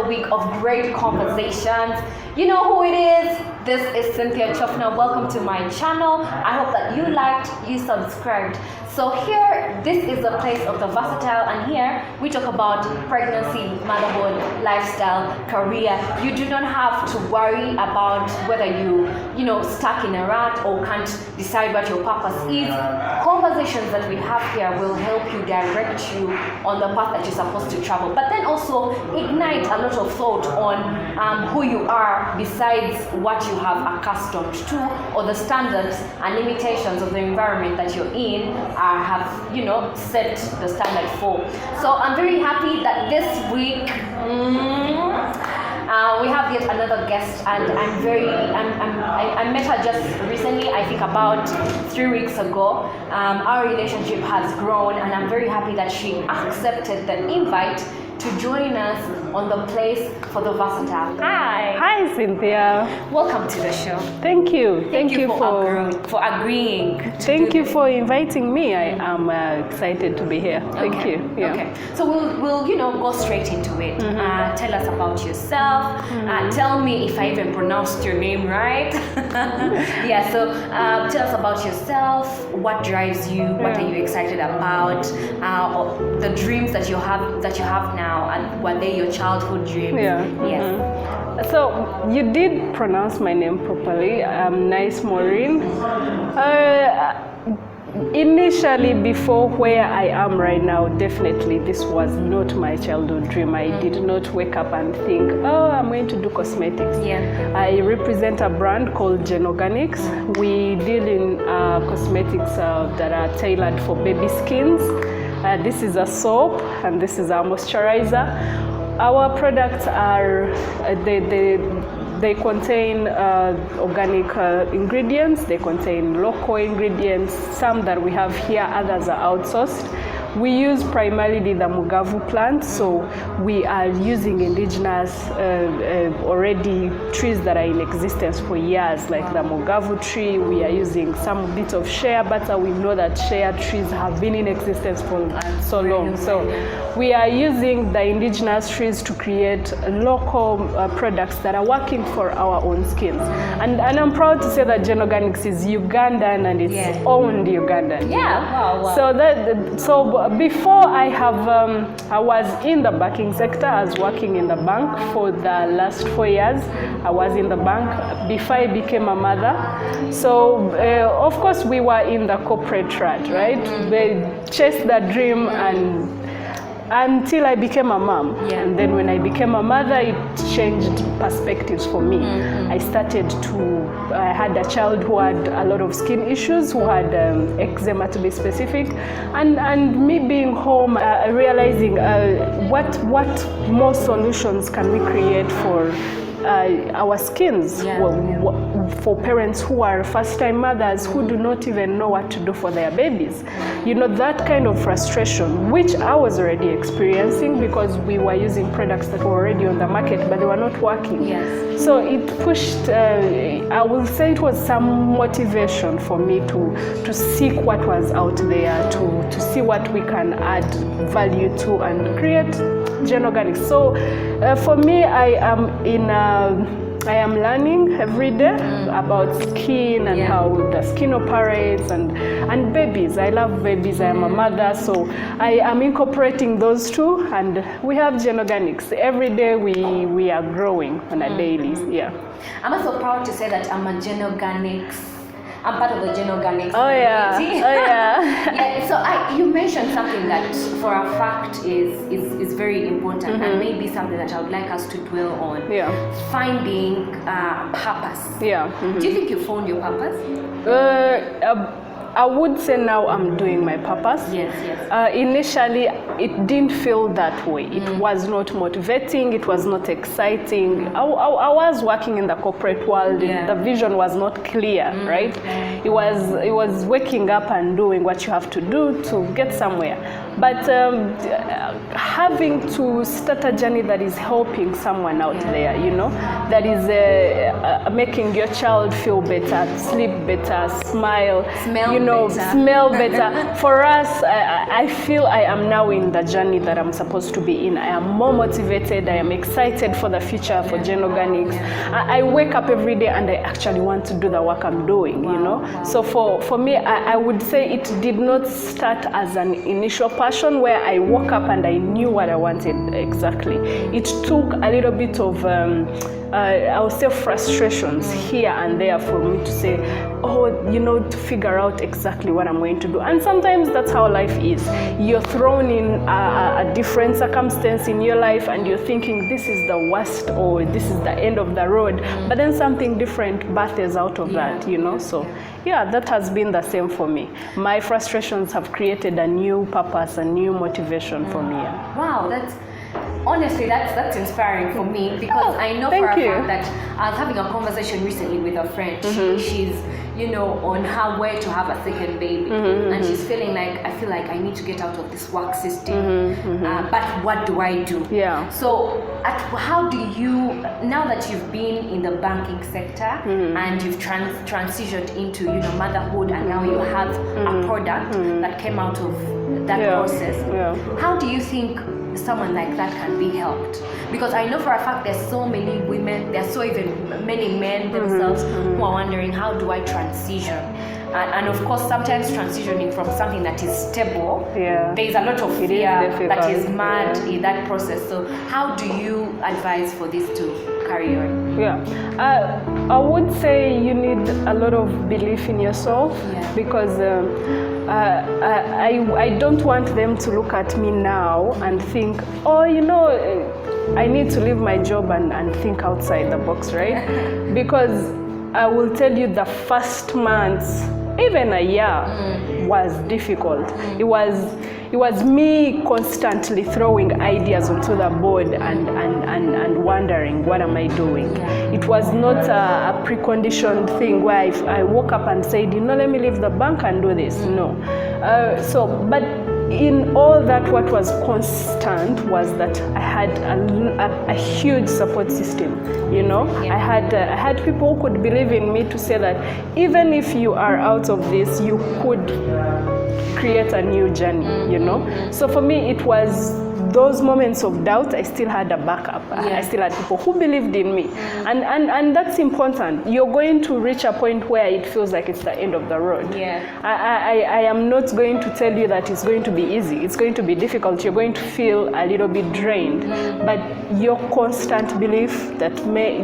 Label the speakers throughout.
Speaker 1: another week of great conversations. You know who it is? This is Cynthia Chofna. Welcome to my channel. I hope that you liked, you subscribed. So here, this is the place of the versatile, and here we talk about pregnancy, motherhood, lifestyle, career. You do not have to worry about whether you know, stuck in a rut or can't decide what your purpose is. Conversations that we have here will help you direct you on the path that you're supposed to travel, but then also ignite a lot of thought on who you are besides what you have accustomed to, or the standards and limitations of the environment that you're in have, you know, set the standard for. So I'm very happy that this week we have yet another guest, and I met her just recently, I think about 3 weeks ago. Our relationship has grown, and I'm very happy that she accepted the invite to join us on the place for the versatile.
Speaker 2: Hi, Cynthia.
Speaker 1: Welcome to the show.
Speaker 2: Thank you. Thank you
Speaker 1: for agreeing.
Speaker 2: Thank you for inviting me. I am excited to be here. Thank you. Yeah.
Speaker 1: Okay. So we'll you know, go straight into it. Tell us about yourself. Tell me if I even pronounced your name right. Yeah. So tell us about yourself. What drives you? What are you excited about? The dreams that you have now. And were they your childhood dreams?
Speaker 2: Yeah.
Speaker 1: Yes.
Speaker 2: So you did pronounce my name properly. Nice, Moreen. Initially, before where I am right now, definitely this was not my childhood dream. I did not wake up and think, oh, I'm going to do cosmetics.
Speaker 1: Yeah.
Speaker 2: I represent a brand called GenOrganics. We deal in cosmetics that are tailored for baby skins. This is a soap, and this is our moisturizer. Our products are, they contain organic ingredients, they contain local ingredients, some that we have here, others are outsourced. We use primarily the mugavu plant, so we are using indigenous already trees that are in existence for years, like the mugavu tree. We are using some bit of shea butter. We know that shea trees have been in existence for so long. So we are using the indigenous trees to create local products that are working for our own skins. And I'm proud to say that GenOrganics is Ugandan, and it's owned Ugandan.
Speaker 1: Yeah, wow.
Speaker 2: So before I was in the banking sector. I was working in the bank for the last 4 years. I was in the bank before I became a mother. So of course we were in the corporate rut, right? They chased that dream until I became a mom. And then when I became a mother, it changed perspectives for me. I had a child who had a lot of skin issues, who had eczema to be specific, and me being home, realizing what more solutions can we create for our skins, for parents who are first-time mothers who do not even know what to do for their babies. You know, that kind of frustration, which I was already experiencing because we were using products that were already on the market, but they were not working.
Speaker 1: Yes.
Speaker 2: So it pushed, I will say it was some motivation for me to seek what was out there, to see what we can add value to and create GenOrganics. So for me, I am learning every day about skin and how the skin operates, and babies. I love babies. I am a mother, so I am incorporating those two, and we have GenOrganics. Every day we are growing on a daily. Yeah.
Speaker 1: I'm also proud to say that I'm a GenOrganics. I'm part of the GenOrganics
Speaker 2: community.
Speaker 1: Yeah. So you mentioned something that for a fact is very important, and maybe something that I would like us to dwell on. Yeah. Finding purpose.
Speaker 2: Yeah.
Speaker 1: Do you think you found your purpose?
Speaker 2: I would say now I'm doing my purpose.
Speaker 1: Yes.
Speaker 2: Initially, it didn't feel that way. It was not motivating. It was not exciting. I was working in the corporate world. The vision was not clear, right? It was waking up and doing what you have to do to get somewhere. But having to start a journey that is helping someone out there, you know, that is making your child feel better, sleep better, smile, smell better. For us, I feel I am now in in the journey that I'm supposed to be in. I am more motivated. I am excited for the future for GenOrganics. I wake up every day and I actually want to do the work I'm doing, you know. So for me, I would say it did not start as an initial passion where I woke up and I knew what I wanted exactly. It took a little bit of I would say frustrations here and there for me to say, oh, you know, to figure out exactly what I'm going to do. And sometimes that's how life is. You're thrown in a different circumstance in your life and you're thinking this is the worst or this is the end of the road, but then something different births out of that, you know. So yeah, that has been the same for me. My frustrations have created a new purpose, a new motivation for me. Yeah.
Speaker 1: Wow, honestly, that's inspiring for me, because I know for a fact that I was having a conversation recently with a friend. She's, you know, on her way to have a second baby, and she's feeling like, I feel like I need to get out of this work system, but what do I do? Yeah. So how do you, now that you've been in the banking sector and you've transitioned into, you know, motherhood, and now you have a product that came out of that process, how do you think someone like that can be helped? Because I know for a fact there's so many women, there's so even many men themselves who are wondering, how do I transition? And of course, sometimes transitioning from something that is stable, there's a lot of fear that is mad in that process. So how do you advise for this to carry on?
Speaker 2: I would say you need a lot of belief in yourself, because I don't want them to look at me now and think, oh, you know, I need to leave my job and think outside the box, right? Because I will tell you, the first months, even a year, was difficult. It was me constantly throwing ideas onto the board and wondering, what am I doing? It was not a preconditioned thing where I woke up and said, you know, let me leave the bank and do this. No. But in all that, what was constant was that I had a huge support system, you know. I had people who could believe in me to say that even if you are out of this, you could create a new journey, you know. So for me, it was those moments of doubt, I still had a backup. I still had people who believed in me. And that's important. You're going to reach a point where it feels like it's the end of the road. I am not going to tell you that it's going to be easy. It's going to be difficult. You're going to feel a little bit drained. But your constant belief that,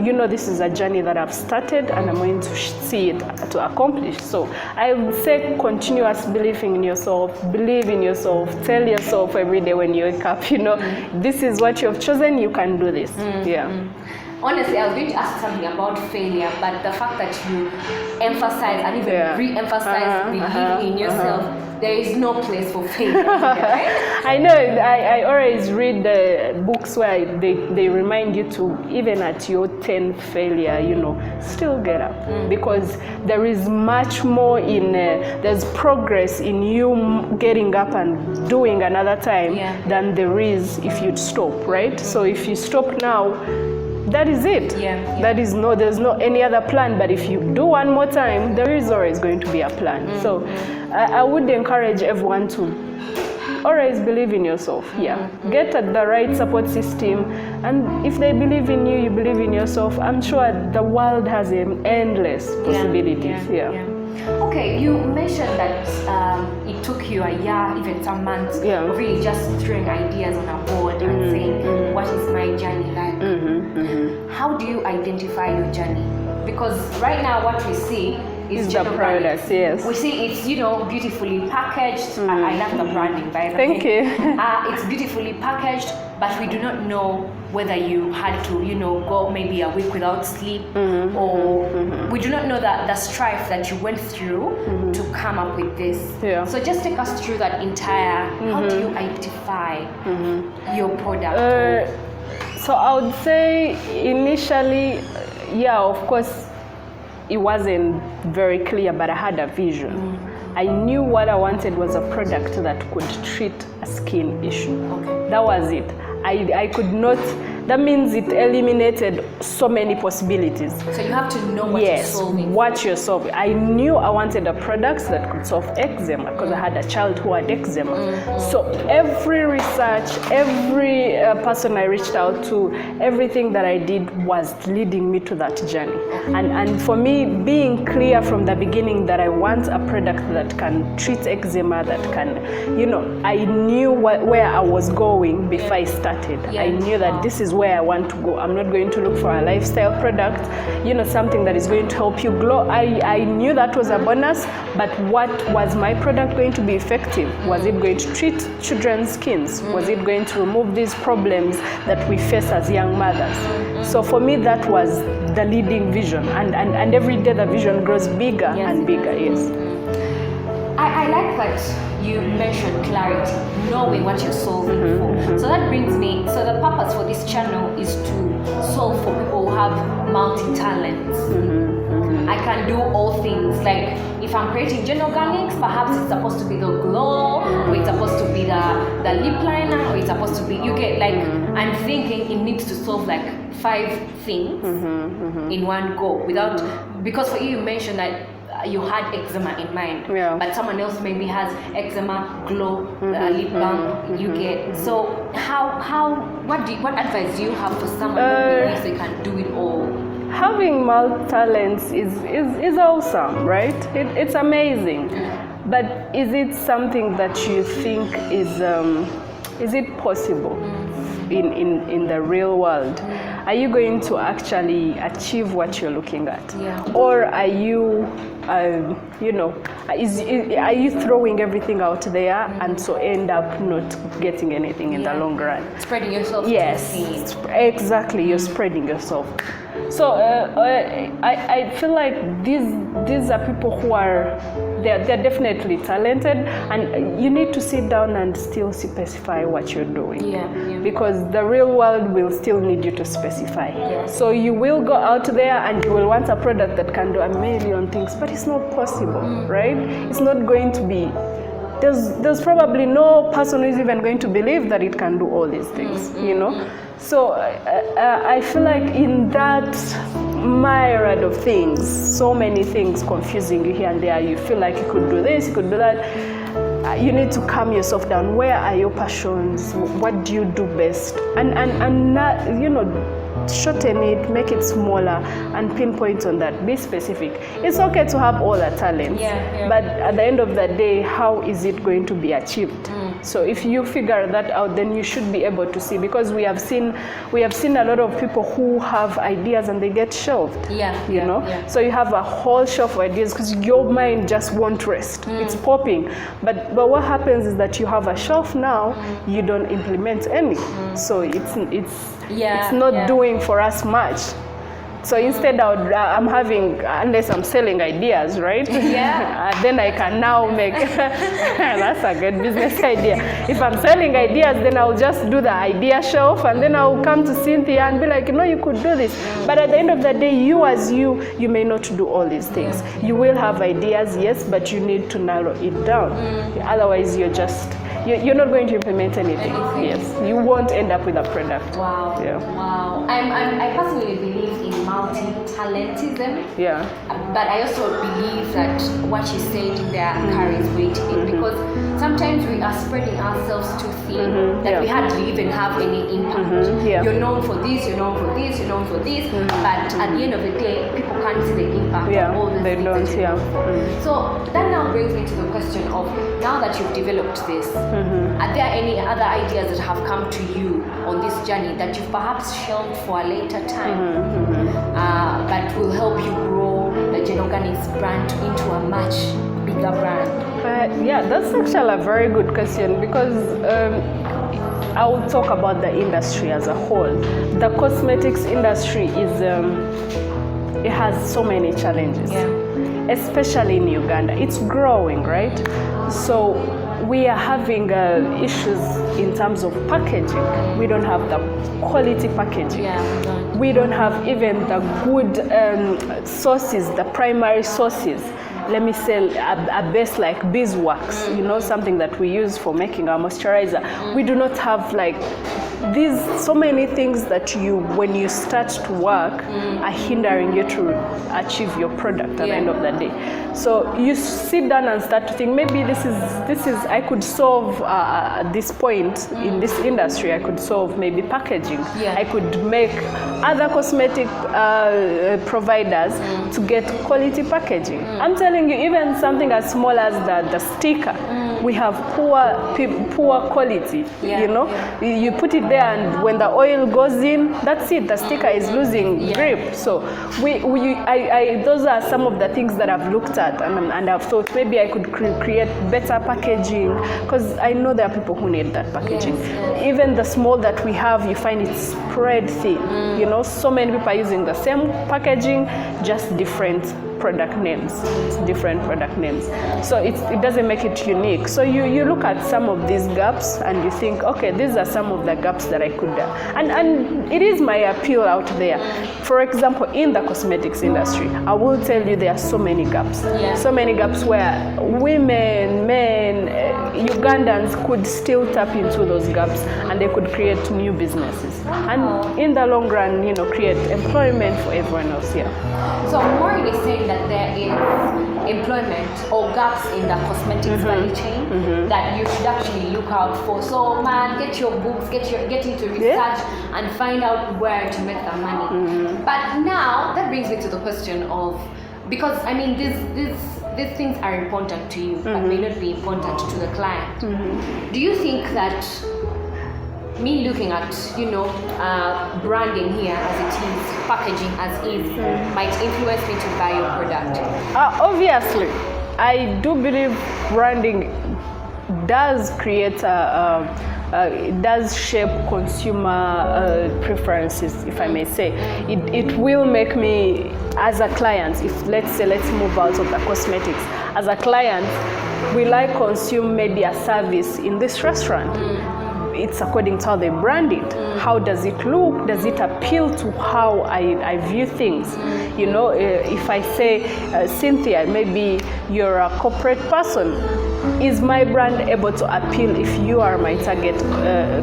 Speaker 2: you know, this is a journey that I've started and I'm going to see it to accomplish. So I would say continuous belief in yourself, believe in yourself, tell yourself every day when you wake up, you know, this is what you have chosen, you can do this.
Speaker 1: Honestly, I was going to ask something about failure, but the fact that you emphasize and even re-emphasize believing in yourself, there is no place for failure. Right?
Speaker 2: I know, I always read books where they remind you to, even at your 10th failure, you know, still get up. Because there is much more there's progress in you getting up and doing another time than there is if you stop, right? So if you stop now, that is it. There's no any other plan. But if you do one more time, there is always going to be a plan. So I would encourage everyone to always believe in yourself. Get at the right support system, and if they believe in you, you believe in yourself, I'm sure the world has endless possibilities.
Speaker 1: Okay, you mentioned that it took you a year, even some months, of really just throwing ideas on a board and saying, what is my journey like? How do you identify your journey? Because right now what we see is
Speaker 2: the products,
Speaker 1: We see it's, you know, beautifully packaged. I love the branding, by the way.
Speaker 2: Thank you.
Speaker 1: It's beautifully packaged, but we do not know whether you had to, you know, go maybe a week without sleep, or we do not know the strife that you went through to come up with this. So just take us through that entire, how do you identify your product?
Speaker 2: So I would say initially, of course, it wasn't very clear, but I had a vision. I knew what I wanted was a product that could treat a skin issue. That was it. I could not that means it eliminated so many possibilities.
Speaker 1: So you have to know what you're solving.
Speaker 2: What you're solving. I knew I wanted a product that could solve eczema because I had a child who had eczema. So every research, every person I reached out to, everything that I did was leading me to that journey. And for me, being clear from the beginning that I want a product that can treat eczema, that can, I knew where I was going before I started. I knew that this is where I want to go. I'm not going to look for a lifestyle product, something that is going to help you glow. I knew that was a bonus, but what was my product going to be effective? Was it going to treat children's skins? Was it going to remove these problems that we face as young mothers? So for me, that was the leading vision, and every day the vision grows bigger and bigger.
Speaker 1: I like that you mentioned clarity, knowing what you're solving for. So that brings me, so the purpose for this channel is to solve for people who have multi-talents. I can do all things. Like if I'm creating GenOrganics, perhaps it's supposed to be the glow, or it's supposed to be the lip liner, or it's supposed to be, I'm thinking it needs to solve like 5 things in one go because for you mentioned that you had eczema in mind, but someone else maybe has eczema, glow, lip balm, So what advice do you have for someone who believes they can do it all?
Speaker 2: Having multi-talents is awesome, right? It's amazing. But is it something that you think is it possible in the real world? Are you going to actually achieve what you're looking at? Or are you, are you throwing everything out there and so end up not getting anything in the long run?
Speaker 1: Spreading yourself.
Speaker 2: Yes, exactly. You're spreading yourself. So I feel like these are people who they're definitely talented, and you need to sit down and still specify what you're doing. Because the real world will still need you to specify. So you will go out there and you will want a product that can do a million things, but it's not possible, right? It's not going to be. There's probably no person who is even going to believe that it can do all these things, So I feel like in that myriad of things, so many things confusing you here and there, you feel like you could do this, you could do that. You need to calm yourself down. Where are your passions? What do you do best? And not, shorten it, make it smaller, and pinpoint on that. Be specific. It's okay to have all the talents, but at the end of the day, how is it going to be achieved? So if you figure that out, then you should be able to see, because we have seen a lot of people who have ideas and they get shelved. So you have a whole shelf of ideas because your mind just won't rest. It's popping, but what happens is that you have a shelf now, you don't implement any. So it's not doing for us much. So instead I'm having, unless I'm selling ideas, right? Then I can now make, that's a good business idea. If I'm selling ideas, then I'll just do the idea shelf, and then I'll come to Cynthia and be like, you could do this. But at the end of the day, you may not do all these things. You will have ideas, yes, but you need to narrow it down. Otherwise, you're not going to implement anything. Yes, you won't end up with a product.
Speaker 1: Wow. Wow. I personally believe in multi-talentism. But I also believe that what you said there carries weight in, because sometimes we are spreading ourselves too thin that we hardly even have any impact. You're known for this, you're known for this, you're known for this, but at the end of the day, people can't see the impact of all the things that you do. So that now brings me to the question of, now that you've developed this, are there any other ideas that have come to you on this journey that you've perhaps shelved for a later time, but will help you grow the GenOrganics brand into a much bigger brand?
Speaker 2: That's actually a very good question, because I will talk about the industry as a whole. The cosmetics industry it has so many challenges, especially in Uganda. It's growing, right? So we are having issues in terms of packaging. We don't have the quality packaging. We don't have even the good sources, the primary sources. Let me say a base like beeswax, something that we use for making our moisturizer. We do not have like these so many things that when you start to work are hindering you to achieve your product at the end of the day. So you sit down and start to think, maybe this is I could solve at this point in this industry. I could solve maybe packaging. I could make other cosmetic providers to get quality packaging. I'm telling you, even something as small as the sticker, we have poor quality. You put it there, and when the oil goes in, that's it. The sticker is losing grip. So those are some of the things that I've looked at, and I've thought maybe I could create better packaging, because I know there are people who need that packaging. Even the small that we have, you find it spread thin. So many people are using the same packaging, just different product names. So it doesn't make it unique. So you look at some of these gaps and you think, okay, these are some of the gaps that I could and it is my appeal out there. For example, in the cosmetics industry, I will tell you there are so many gaps. So many gaps where women, men, Ugandans could still tap into those gaps, and they could create new businesses, and in the long run, create employment for everyone else here.
Speaker 1: So Moreen is saying that there is employment or gaps in the cosmetics value chain that you should actually look out for. So man, get your books, get into research and find out where to make the money. But now that brings me to the question of, because I mean these things are important to you but may not be important to the client. Do you think that me looking at branding here as it is, packaging as is, might influence me to buy your product?
Speaker 2: Obviously, I do believe branding does create it does shape consumer preferences, if I may say. It will make me, as a client, if let's move out of the cosmetics, as a client, will I consume maybe a service in this restaurant? It's according to how they brand it. How does it look? Does it appeal to how I view things? If I say, Cynthia, maybe you're a corporate person, is my brand able to appeal if you are my target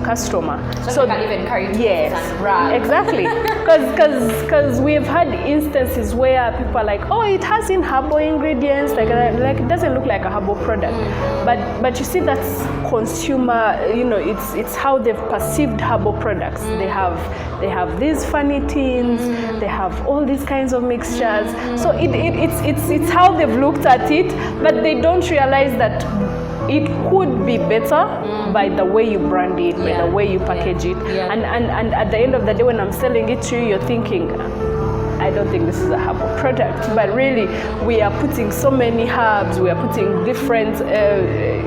Speaker 2: customer?
Speaker 1: So you can even carry
Speaker 2: and brand. Exactly. Because we've had instances where people are like, oh, it has in herbal ingredients, like it doesn't look like a herbal product. But you see, that's consumer, it's how they've perceived herbal products. They have these funny tins, they have all these kinds of mixtures. So it's how they've looked at it, but they don't realize that it could be better by the way you brand it, by the way you package it. And at the end of the day, when I'm selling it to you, you're thinking, I don't think this is a herbal product, but really we are putting so many herbs, we are putting different,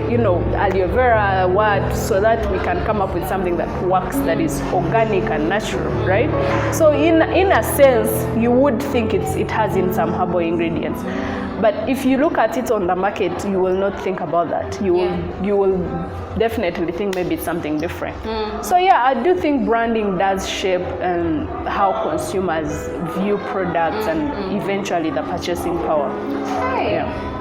Speaker 2: aloe vera, so that we can come up with something that works, that is organic and natural, right? So in a sense, you would think it has in some herbal ingredients. But if you look at it on the market, you will not think about that. You will definitely think maybe it's something different. So I do think branding does shape how consumers view products and eventually the purchasing power.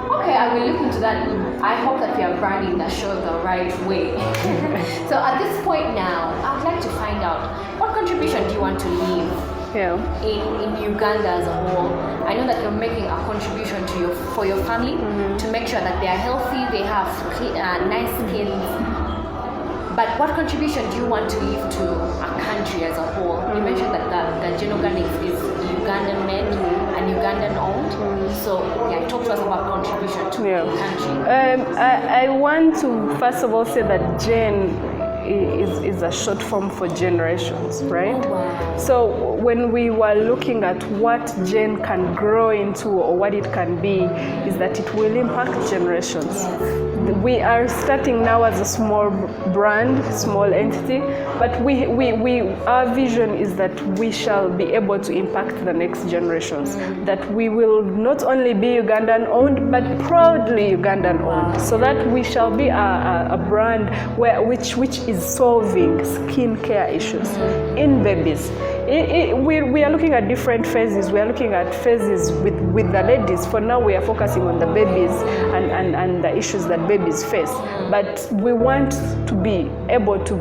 Speaker 1: Okay, I will look into that. I hope that we are branding that show the right way. So at this point now, I would like to find out, what contribution do you want to leave in Uganda as a whole? I know that you're making a contribution for your family to make sure that they are healthy, they have nice skins. But what contribution do you want to leave to a country as a whole? You mentioned that the GenOrganics is Ugandan made and Ugandan owned. So talk to us about contribution to the country.
Speaker 2: I want to first of all say that Gen is a short form for generations, right?
Speaker 1: Oh, wow.
Speaker 2: So when we were looking at what Gen can grow into or what it can be, is that it will impact generations. We are starting now as a small brand, small entity, but our vision is that we shall be able to impact the next generations. That we will not only be Ugandan owned, but proudly Ugandan owned, so that we shall be a brand which is solving skin care issues in babies. We are looking at different phases. We are looking at phases with the ladies. For now, we are focusing on the babies and the issues that babies face. But we want to be able to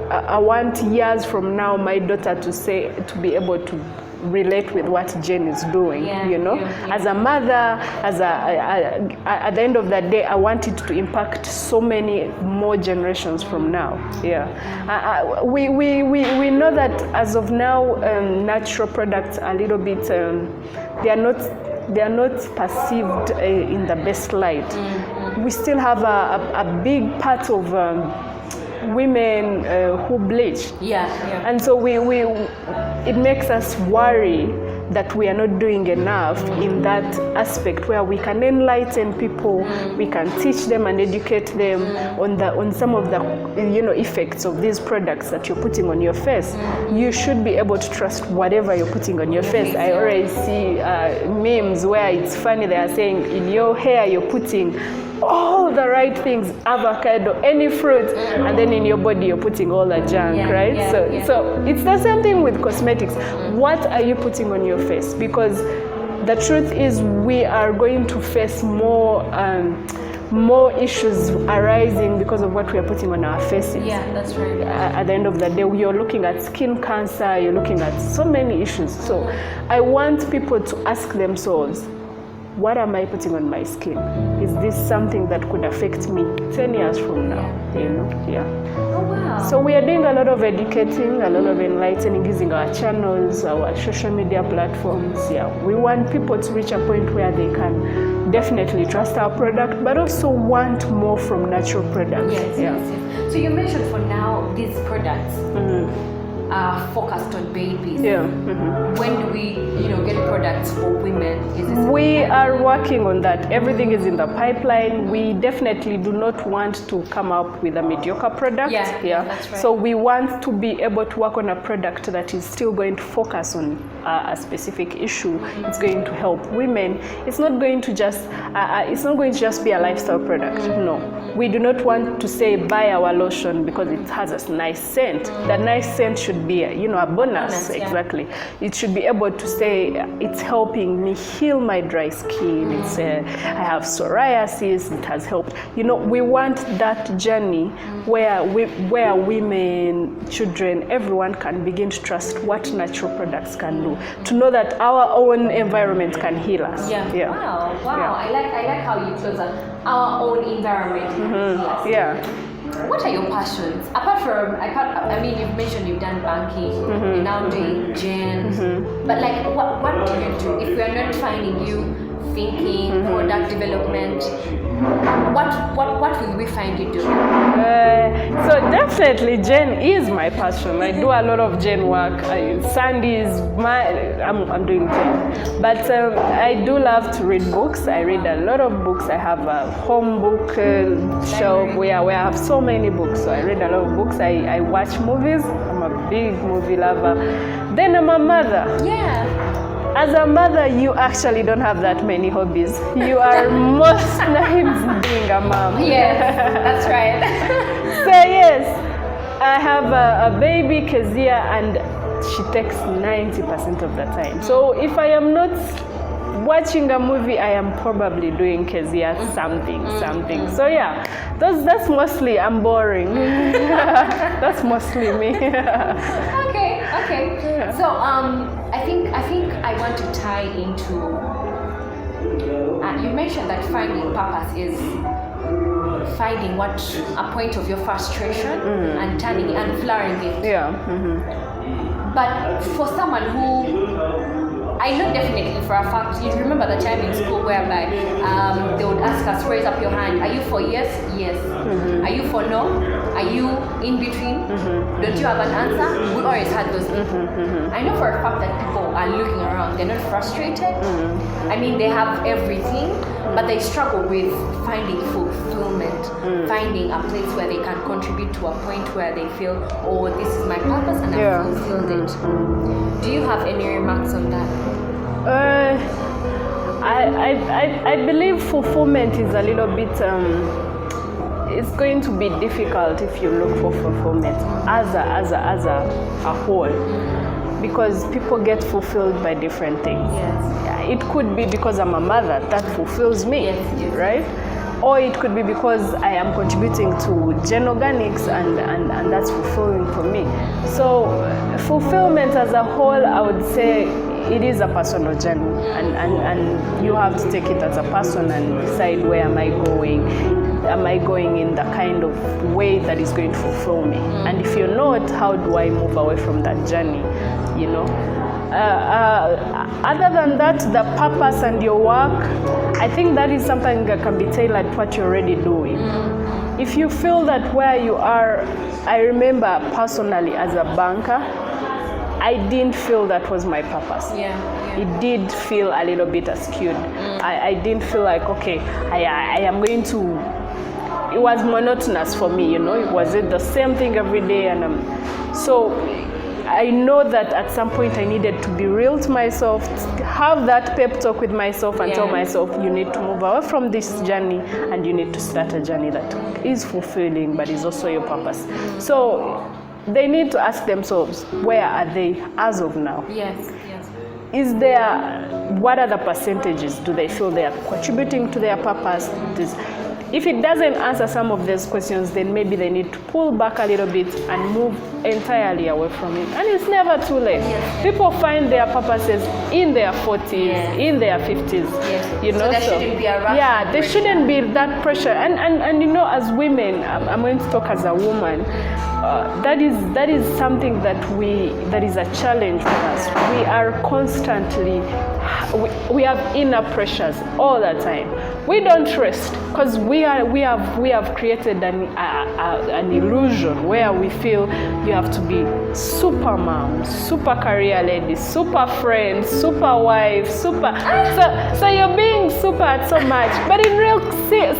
Speaker 2: I want years from now my daughter to be able to relate with what Jen is doing, you know. As a mother, at the end of the day, I want it to impact so many more generations from now. We know that as of now, natural products are a little bit, they are not perceived in the best light. We still have a big part of women who bleach, and so it makes us worry that we are not doing enough in that aspect where we can enlighten people, we can teach them and educate them on some of the effects of these products that you're putting on your face. You should be able to trust whatever you're putting on your face. I already see memes where it's funny, they are saying in your hair you're putting all the right things, avocado, any fruit, and then in your body you're putting all the junk, right? So it's the same thing with cosmetics. What are you putting on your face? Because the truth is we are going to face more issues arising because of what we are putting on our faces.
Speaker 1: Yeah, that's right.
Speaker 2: At the end of the day, you're looking at skin cancer, you're looking at so many issues. So I want people to ask themselves, what am I putting on my skin? Is this something that could affect me 10 years from now?
Speaker 1: Oh, wow.
Speaker 2: So we are doing a lot of educating, a lot of enlightening using our channels, our social media platforms. We want people to reach a point where they can definitely trust our product, but also want more from natural products.
Speaker 1: Yes. So you mentioned for now these products are focused on babies. When do we, get products for women?
Speaker 2: We are working on that. Everything is in the pipeline. We definitely do not want to come up with a mediocre product.
Speaker 1: That's right.
Speaker 2: So we want to be able to work on a product that is still going to focus on a specific issue. It's going to help women. It's not going to just be a lifestyle product. No. We do not want to say buy our lotion because it has a nice scent. The nice scent should be a bonus. Exactly. It should be able to say it's helping me heal my dry skin. It's I have psoriasis. It has helped. We want that journey where women, children, everyone can begin to trust what natural products can do. To know that our own environment can heal us.
Speaker 1: Wow. I like how you close that. Our own environment. What are your passions? Apart from, you've mentioned you've done banking, you're now doing Gen, but what do you do if we are not finding you thinking, product development? What will we find you doing?
Speaker 2: So definitely Gen is my passion. I do a lot of Gen work. Sundays, I'm doing Gen. But I do love to read books. I read a lot of books. I have a home book shelf where I have so many books. So I read a lot of books. I watch movies. I'm a big movie lover. Then I'm a mother. As a mother, you actually don't have that many hobbies. You are most times being a mom.
Speaker 1: Yes, that's right.
Speaker 2: So yes, I have a baby, Kezia, and she takes 90% of the time. So if I am not watching a movie, I am probably doing Kezia something. So that's mostly, I'm boring. That's mostly me.
Speaker 1: Okay. So I think I want to tie into. You mentioned that finding purpose is finding a point of your frustration and turning and flowering it. But for someone who, I know definitely for a fact, you remember the time in school whereby they would ask us, raise up your hand. Are you for yes? Yes. Are you for no? Are you in between? Don't you have an answer? We always had those people. I know for a fact that people are looking around. They're not frustrated. They have everything, but they struggle with finding fulfillment, finding a place where they can contribute to a point where they feel, oh, this is my purpose and I've fulfilled it. Do you have any remarks on that?
Speaker 2: I believe fulfillment is a little bit, it's going to be difficult if you look for fulfillment as a whole, because people get fulfilled by different things. It could be because I'm a mother, that fulfills me, right? or it could be because I am contributing to GenOrganics and that's fulfilling for me. So fulfillment as a whole, I would say it is a personal journey, and you have to take it as a person and decide where am I going. Am I going in the kind of way that is going to fulfill me? And if you're not, how do I move away from that journey? You know. Other than that, the purpose and your work, I think that is something that can be tailored to what you're already doing. If you feel that where you are, I remember personally as a banker, I didn't feel that was my purpose. It did feel a little bit askewed. I didn't feel like, okay, I am going to, it was monotonous for me, you know, it was the same thing every day. And so I know that at some point I needed to be real to myself, have that pep talk with myself and tell myself, you need to move away from this journey and you need to start a journey that is fulfilling but is also your purpose. So they need to ask themselves, where are they as of now? Is there, what are the percentages? Do they feel they are contributing to their purpose? If it doesn't answer some of those questions, then maybe they need to pull back a little bit and move entirely away from it. And it's never too late. People find their purposes in their 40s, in their 50s. You know,
Speaker 1: so there shouldn't be a rush.
Speaker 2: there shouldn't be that pressure. And you know, as women, I'm going to talk as a woman. That is something that is a challenge for us. We are constantly, we have inner pressures all the time. We don't rest because we have created an illusion where we feel you have to be super mom, super career lady, super friend, super wife, super. So you're being super at so much, but in real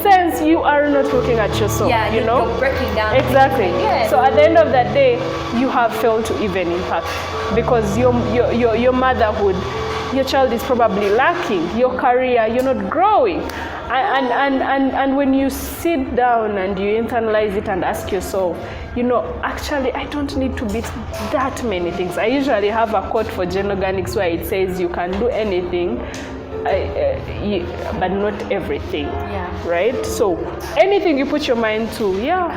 Speaker 2: sense, you are not looking at yourself.
Speaker 1: You know, you're breaking down.
Speaker 2: Exactly. So at the end of that day, you have failed to even impact because your motherhood, your child is probably lacking. Your career, you're not growing. And when you sit down and you internalize it and ask yourself, you know, actually, I don't need to be that many things. I usually have a quote for GenOrganics where it says you can do anything, but not everything, right? So anything you put your mind to,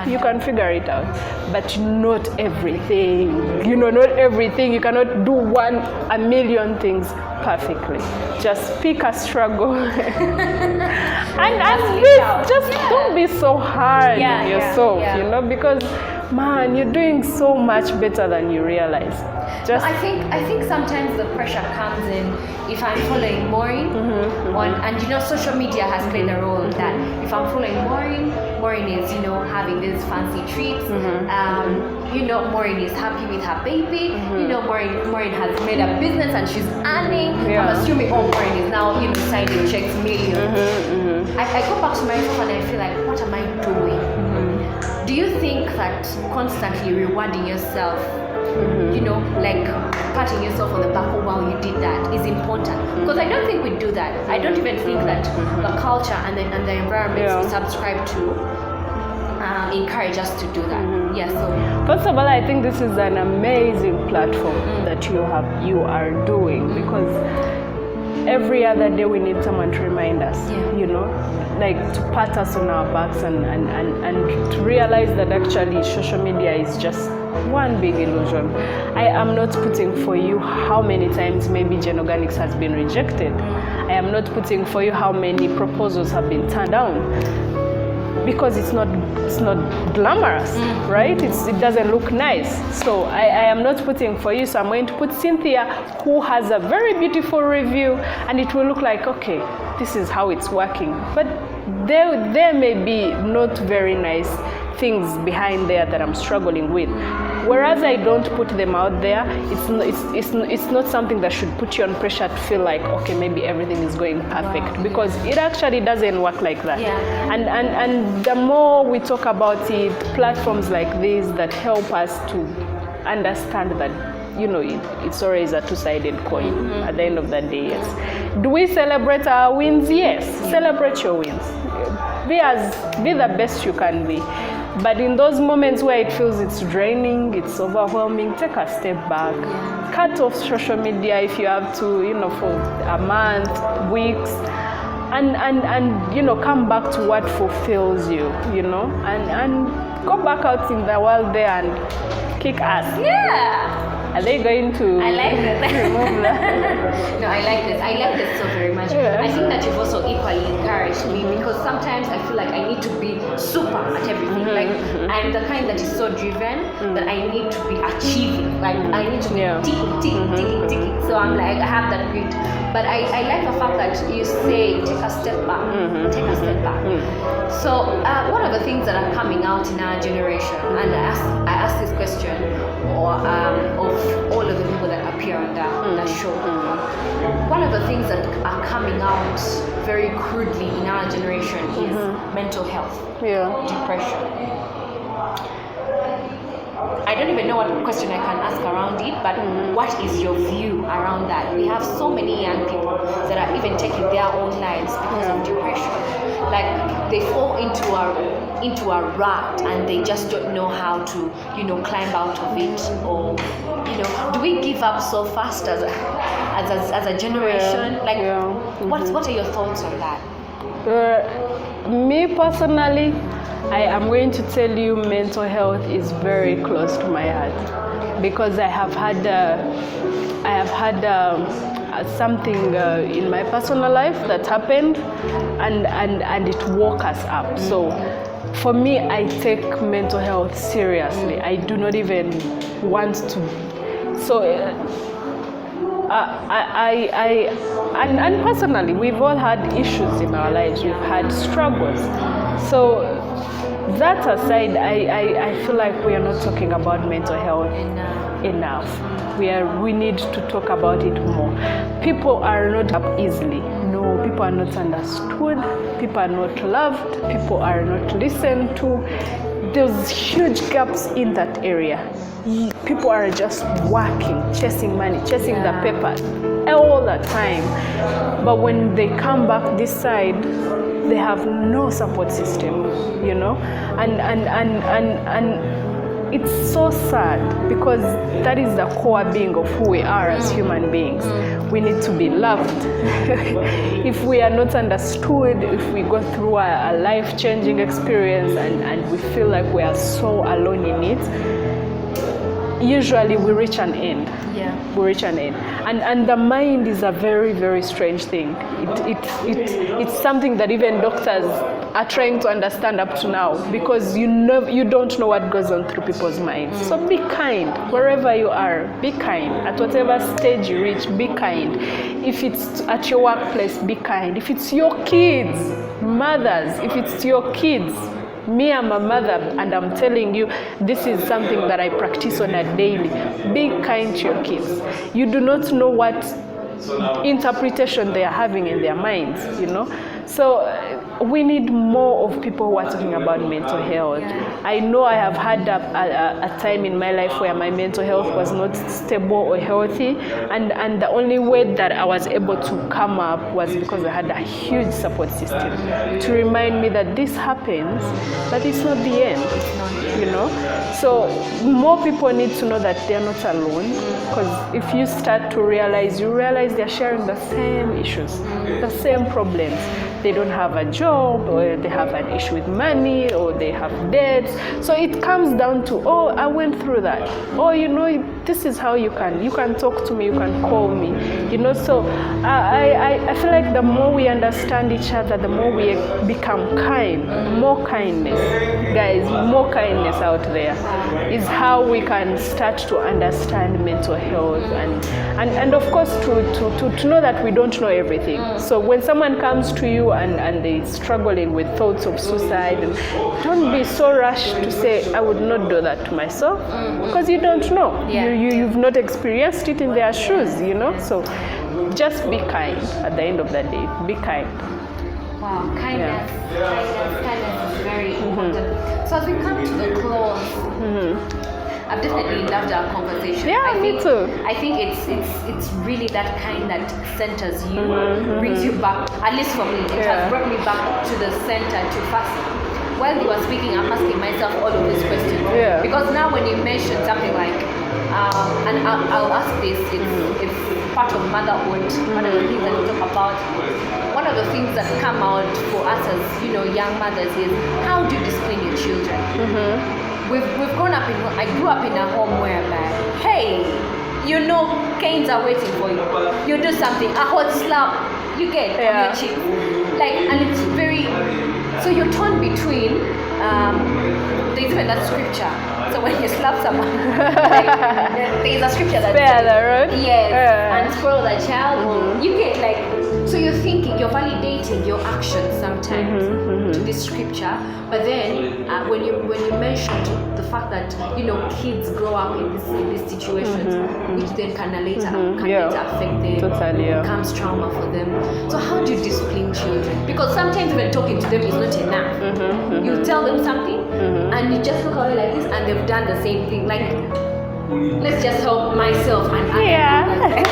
Speaker 2: you can figure it out, but not everything. You know, not everything. You cannot do a million things perfectly. Just pick a struggle and just don't be so hard on yourself, you know, because man, you're doing so much better than you realize.
Speaker 1: I think sometimes the pressure comes in if I'm following Moreen and you know, social media has played a role in that. If I'm following Moreen is, you know, having these fancy treats. You know, Moreen is happy with her baby. You know, Moreen has made a business and she's earning. I'm assuming Moreen is now, you know, signing checks millions. I go back to myself and I feel like, what am I doing? Do you think that constantly rewarding yourself, you know, like patting yourself on the back, oh wow, you did that, is important? Because I don't think we do that. I don't even think that the culture and the environment we subscribe to encourage us to do that. So
Speaker 2: first of all, I think this is an amazing platform that you are doing, because every other day we need someone to remind us, you know, like to pat us on our backs and to realize that actually social media is just one big illusion. I am not putting for you how many times maybe GenOrganics has been rejected. I am not putting for you how many proposals have been turned down. Because it's not glamorous, right? It doesn't look nice. So I am not putting for you. So I'm going to put Cynthia, who has a very beautiful review, and it will look like, okay, this is how it's working. But there may be not very nice things behind there that I'm struggling with. Whereas I don't put them out there, it's not something that should put you on pressure to feel like, okay, maybe everything is going perfect, because it actually doesn't work like that. And the more we talk about it, platforms like this that help us to understand that, you know, it's always a two-sided coin at the end of the day. Yes. Do we celebrate our wins? Yes. Celebrate your wins. Be the best you can be. But in those moments where it feels it's draining, it's overwhelming, take a step back. Cut off social media if you have to, you know, for a month, weeks. and you know, come back to what fulfills you, you know, and go back out in the world there and kick ass.
Speaker 1: Yeah.
Speaker 2: Are they going to
Speaker 1: I like this.
Speaker 2: remove that?
Speaker 1: No, I like this. I like this so very much.
Speaker 2: Yeah.
Speaker 1: I think that you've also equally encouraged me because sometimes I feel like I need to be super at everything. Like I'm the kind that is so driven that I need to be achieving. Like I need to be ticking. So I'm like, I have that grit. But I like the fact that you say take a step back. Take a step back. So what are the things that are coming out in our generation? And I asked this question of all of the people that appear on that show. One of the things that are coming out very crudely in our generation is mental health, depression. I don't even know what question I can ask around it, but what is your view around that? We have so many young people that are even taking their own lives because of depression. Like they fall into a rut and they just don't know how to, you know, climb out of it. Or, you know, do we give up so fast as a generation? What are your thoughts on that?
Speaker 2: Me personally, I am going to tell you mental health is very close to my heart because I have had something in my personal life that happened and it woke us up. So for me, I take mental health seriously. I do not even want to. So and personally, we've all had issues in our lives. We've had struggles. So that aside, I feel like we are not talking about mental health enough. We need to talk about it more. People are not up easily. No, people are not understood. People are not loved. People are not listened to. There's huge gaps in that area. People are just working, chasing money, chasing the papers all the time. But when they come back this side, they have no support system, you know, and it's so sad because that is the core being of who we are as human beings. We need to be loved. If we are not understood, if we go through a life-changing experience and we feel like we are so alone in it, usually we reach an end. We reach an end. And the mind is a very, very strange thing. It's something that even doctors are trying to understand up to now because you don't know what goes on through people's minds. So be kind wherever you are. Be kind at whatever stage you reach. Be kind. If it's at your workplace, be kind. If it's your kids, mothers, if it's your kids. Me, I'm a mother, and I'm telling you, this is something that I practice on a daily. Be kind to your kids. You do not know what interpretation they are having in their minds, you know. So we need more of people who are talking about mental health. I know I have had a time in my life where my mental health was not stable or healthy, and the only way that I was able to come up was because I had a huge support system to remind me that this happens, but it's not the end, you know. So more people need to know that they're not alone, because if you start to realize they're sharing the same issues, the same problems. They don't have a job, or they have an issue with money, or they have debts. So it comes down to, oh, I went through that. Oh, you know, this is how you can talk to me, you can call me, you know. So I feel like the more we understand each other, the more we become kind. More kindness, guys, more kindness out there is how we can start to understand mental health and of course to know that we don't know everything. So when someone comes to you and they're struggling with thoughts of suicide, don't be so rash to say, I would not do that to myself, because you don't know. You've not experienced it in their shoes, you know. So just be kind at the end of the day. Be kind.
Speaker 1: Wow, kindness is very important. So as we come to the close, I've definitely loved our conversation.
Speaker 2: Me too.
Speaker 1: I think it's really that kind that centers you, brings you back. At least for me, it has brought me back to the center, to fasting. While you were speaking, I'm asking myself all of these questions. Because now when you mention something like, and I'll ask this, if part of motherhood, one of the things that we talk about, one of the things that come out for us as young mothers is how do you discipline your children. We've grown up I grew up in a home whereby, hey, canes are waiting for you. You do something, a hot slap, you get on your cheek, and it's very. So you're torn between. There's even that scripture. So when you slap someone, there's a scripture that
Speaker 2: spare the rod.
Speaker 1: Yes, and spoil the child. You get so you're thinking, you're validating your actions sometimes to this scripture, but then when you mentioned the fact that kids grow up in these situations, which then can later affect them,
Speaker 2: totally,
Speaker 1: becomes trauma for them. So how do you discipline children? Because sometimes when talking to them is not enough. You tell them something, and you just look away like this, and they've done the same thing. Let's just help myself and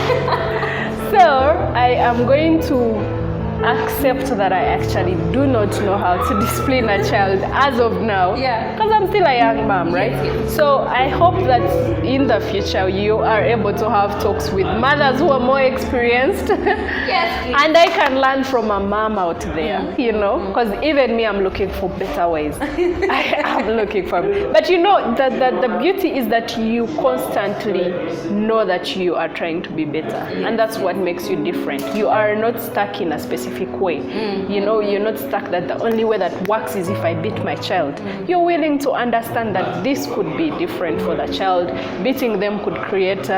Speaker 2: So I am going to accept that I actually do not know how to discipline a child as of now. Because I'm still a young mom, right?
Speaker 1: Yes.
Speaker 2: So I hope that in the future you are able to have talks with mothers who are more experienced.
Speaker 1: Yes, please.
Speaker 2: And I can learn from a mom out there, because even me, I'm looking for better ways. I am looking for. But the beauty is that you constantly know that you are trying to be better. And that's what makes you different. You are not stuck in a specific way. You're not stuck that the only way that works is if I beat my child. You're willing to understand that this could be different for the child. Beating them could create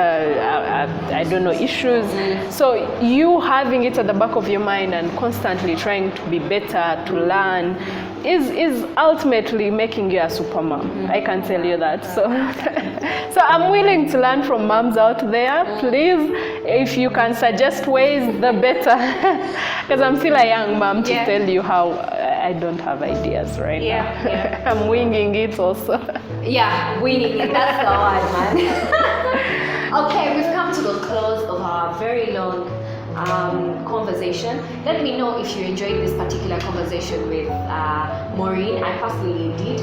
Speaker 2: issues. So you having it at the back of your mind and constantly trying to be better, to learn, is ultimately making you a super mom. I can tell you that. So I'm willing to learn from moms out there. Please, if you can suggest ways, the better. Because I'm still a young mom to tell you how I don't have ideas right now. I'm winging it also.
Speaker 1: Winging it. That's the word, man. Okay, we've come to the close of our very long conversation. Let me know if you enjoyed this particular conversation with Moreen. I personally did.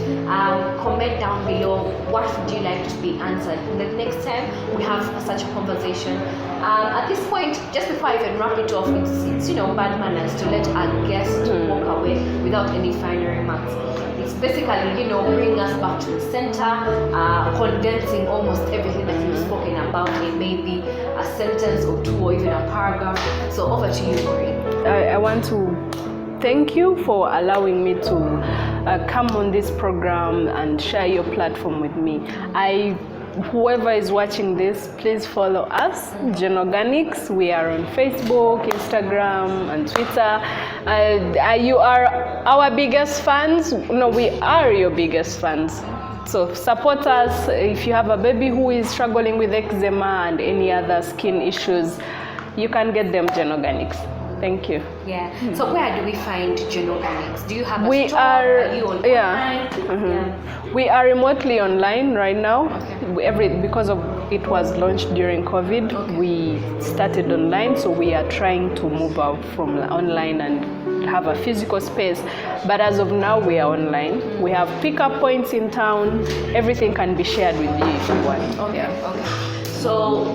Speaker 1: Comment down below what would you like to be answered the next time we have such a conversation. At this point, just before I even wrap it off, it's bad manners to let our guest walk away without any final remarks. It's basically, bringing us back to the center, condensing almost everything that you've spoken about in maybe a sentence or two or even a paragraph. So over to you, Moreen.
Speaker 2: I want to thank you for allowing me to come on this program and share your platform with me. Whoever is watching this, please follow us, GenOrganics. We are on Facebook, Instagram, and Twitter. You are our biggest fans. No, we are your biggest fans. So support us. If you have a baby who is struggling with eczema and any other skin issues, you can get them GenOrganics. Thank you.
Speaker 1: So where do we find GenOrganics? Do you have a store?
Speaker 2: Are
Speaker 1: you online?
Speaker 2: We are remotely online right now. Because of it was launched during COVID, we started online. So we are trying to move out from online and have a physical space. But as of now, we are online. We have pickup points in town. Everything can be shared with you if you want.
Speaker 1: So,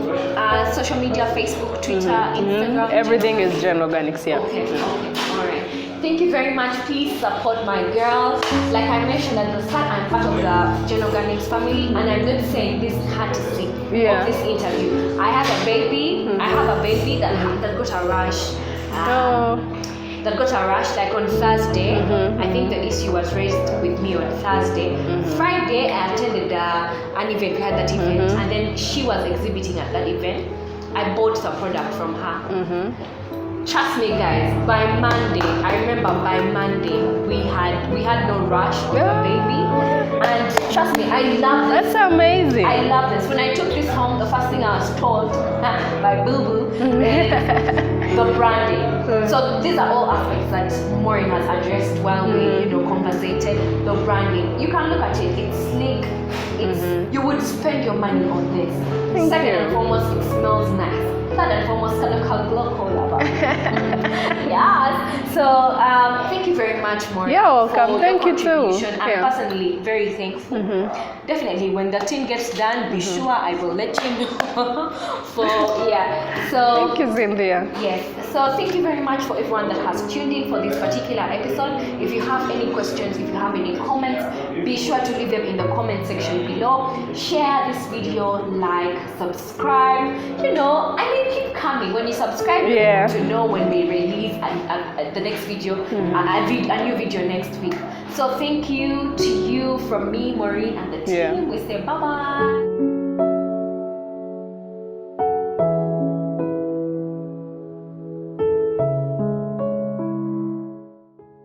Speaker 1: social media, Facebook, Twitter, Instagram?
Speaker 2: Everything is GenOrganics,
Speaker 1: Okay, all right. Thank you very much. Please support my girls. Like I mentioned at the start, I'm part of the GenOrganics family, and I'm not saying this courtesy of this interview. I have a baby. I have a baby that got a rash. That got a rash on Thursday. I think the issue was raised with me on Thursday. Friday, I attended an event. We had that event, and then she was exhibiting at that event. I bought some product from her. Trust me, guys. By Monday, I remember by Monday we had no rash on the baby, and trust me, I love this.
Speaker 2: That's amazing.
Speaker 1: I love this. When I took this home, the first thing I was told by Boo Boo is the branding. So these are all aspects that Moreen has addressed while we conversated. The branding, you can look at it. It's sleek. You would spend your money on this. Second and foremost, it smells nice. Third and foremost, So thank you very much, Moreen.
Speaker 2: You're welcome. Thank you too.
Speaker 1: I'm personally very thankful. definitely when the tin gets done, be sure I will let you know. So
Speaker 2: Thank you, Cynthia.
Speaker 1: yes, so thank you very much for everyone that has tuned in for this particular episode. If you have any questions, if you have any comments, be sure to leave them in the comment section below. Share this video, like, subscribe. Keep coming. When you subscribe,
Speaker 2: Yeah.
Speaker 1: to know when we release the next video, a new video next week. So thank you to you from me, Moreen, and the team.
Speaker 2: Yeah.
Speaker 1: We say bye-bye.